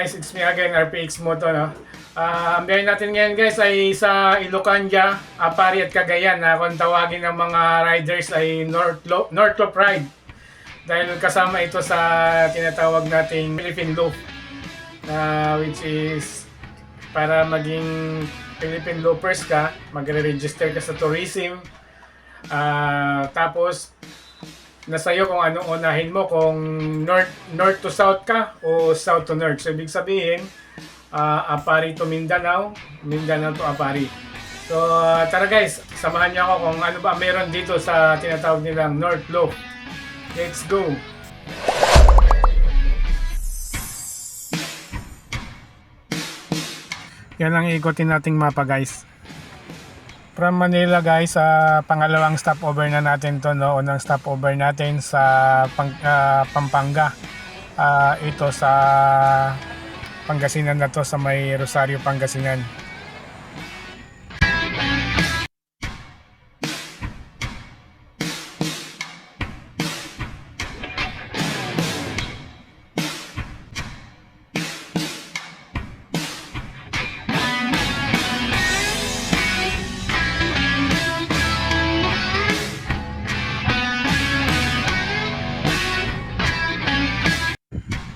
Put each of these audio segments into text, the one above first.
guys, it's me again, RPX Moto, no? Ang biyahe natin ngayon guys ay sa Ilocanja, Apari at Cagayan na kung tawagin ng mga riders ay North Loop Ride. Dahil kasama ito sa tinatawag nating Philippine Loop, which is para maging Philippine Loopers ka, magre-register ka sa tourism. Tapos nasa iyo kung anong unahin mo, kung north to south ka o south to north. So ibig sabihin, Apari to Mindanao, Mindanao to Apari. So tara guys, samahan niyo ako kung ano ba meron dito sa tinatawag nilang North Loop. Let's go! Yan ang ikotin nating mapa guys. From Manila guys, pangalawang stopover na natin to, no? Unang stopover natin sa Pampanga. Ito sa Pangasinan na to, sa may Rosario, Pangasinan.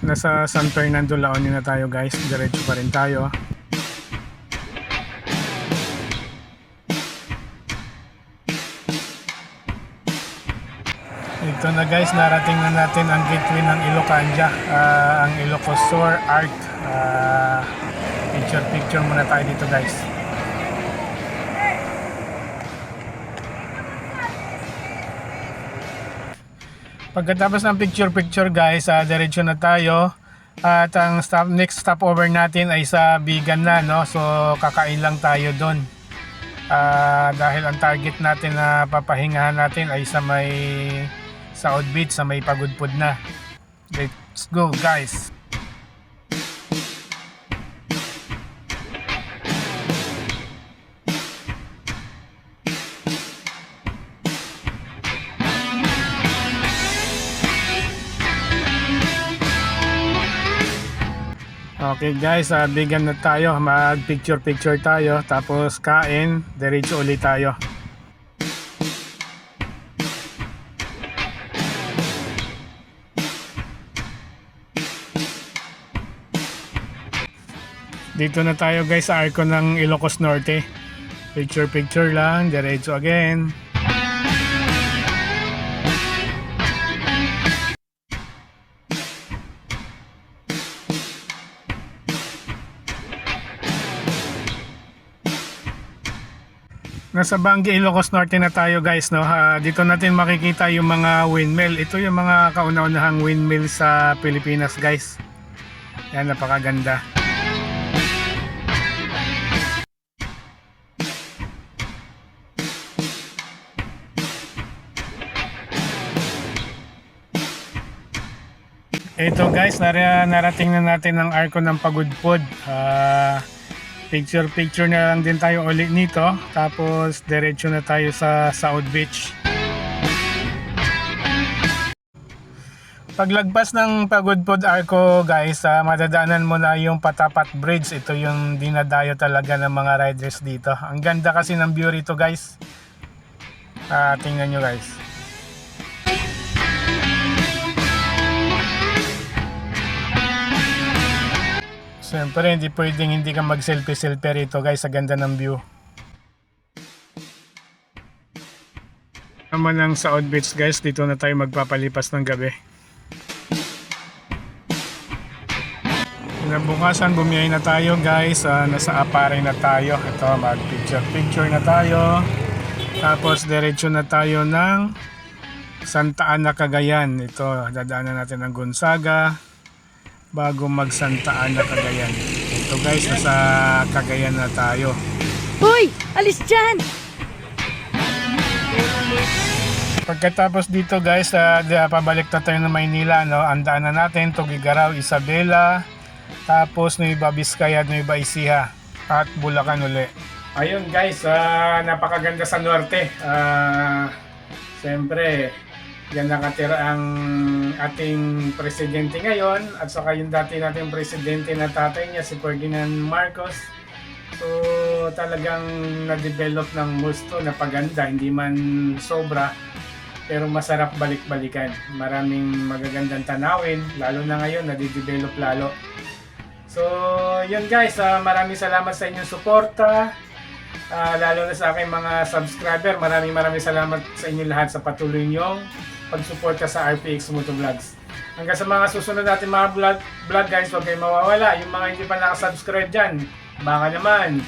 Nasa San Fernando, La Union na tayo guys, diretso pa rin tayo. Ito na guys, narating na natin ang gateway ng Ilocanja, ang Ilocosur Art. Picture muna tayo dito guys. Pagkatapos ng picture guys, diretso na tayo. At ang next stopover natin ay sa Bigan na, no? So kakain lang tayo doon. Dahil ang target natin na papahingahan natin ay sa may South Beach, sa may Pagudpud na. Let's go guys! Okay guys, Bigan na tayo, mag picture tayo, tapos kain, diretso ulit tayo. Dito na tayo guys sa arko ng Ilocos Norte. Picture lang, diretso again. Nasa Bangi, Ilocos Norte na tayo guys, no? Dito natin makikita yung mga windmill. Ito yung mga kauna-unahang windmill sa Pilipinas guys. Yan, napakaganda. Ito guys, narating na natin ang arko ng Pagudpud. Picture na lang din tayo ulit nito, tapos diretso na tayo sa South Beach. Paglagpas ng Pagudpud Arco guys, madadaanan mo na yung Patapat Bridge. Ito yung dinadayo talaga ng mga riders dito. Ang ganda kasi ng view rito guys. Tingnan nyo guys. Siyempre, hindi pwedeng hindi ka mag-selfie rito guys, sa ganda ng view. Naman ang South Beach guys, dito na tayo magpapalipas ng gabi. Kinabukasan, bumiyahe na tayo guys, nasa Apari na tayo. Ito, mag-picture na tayo. Tapos, diretso na tayo ng Santa Ana, Cagayan. Ito, dadaanan natin ang Gonzaga bago mag Santa Ana, Cagayan. Ito guys, nasa Cagayan na tayo. Hoy! Alis dyan! Pagkatapos dito guys, pabalik na tayo ng Maynila, no? Ang daanan natin, Tugigaraw, Isabela, tapos Nueva Vizcaya, Nueva Ecija, at Bulacan uli. Ayun guys, napakaganda sa norte. Siyempre, Yan nakatira ang ating presidente ngayon at saka yung dati nating presidente na tatay niya si Ferdinand Marcos. So talagang na-develop ng gusto na paganda, hindi man sobra pero masarap balik-balikan. Maraming magagandang tanawin, lalo na ngayon nadidevelop lalo. So yun guys, maraming salamat sa inyong suporta. Lalo na sa aking mga subscriber, maraming salamat sa inyo lahat sa patuloy niyong pagsuporta sa RPX Motovlogs. Hanggang sa mga susunod natin mga vlog guys, huwag kayong mawawala. Yung mga hindi pa nakasubscribe dyan, baka naman.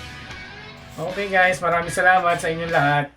Okay guys, maraming salamat sa inyong lahat.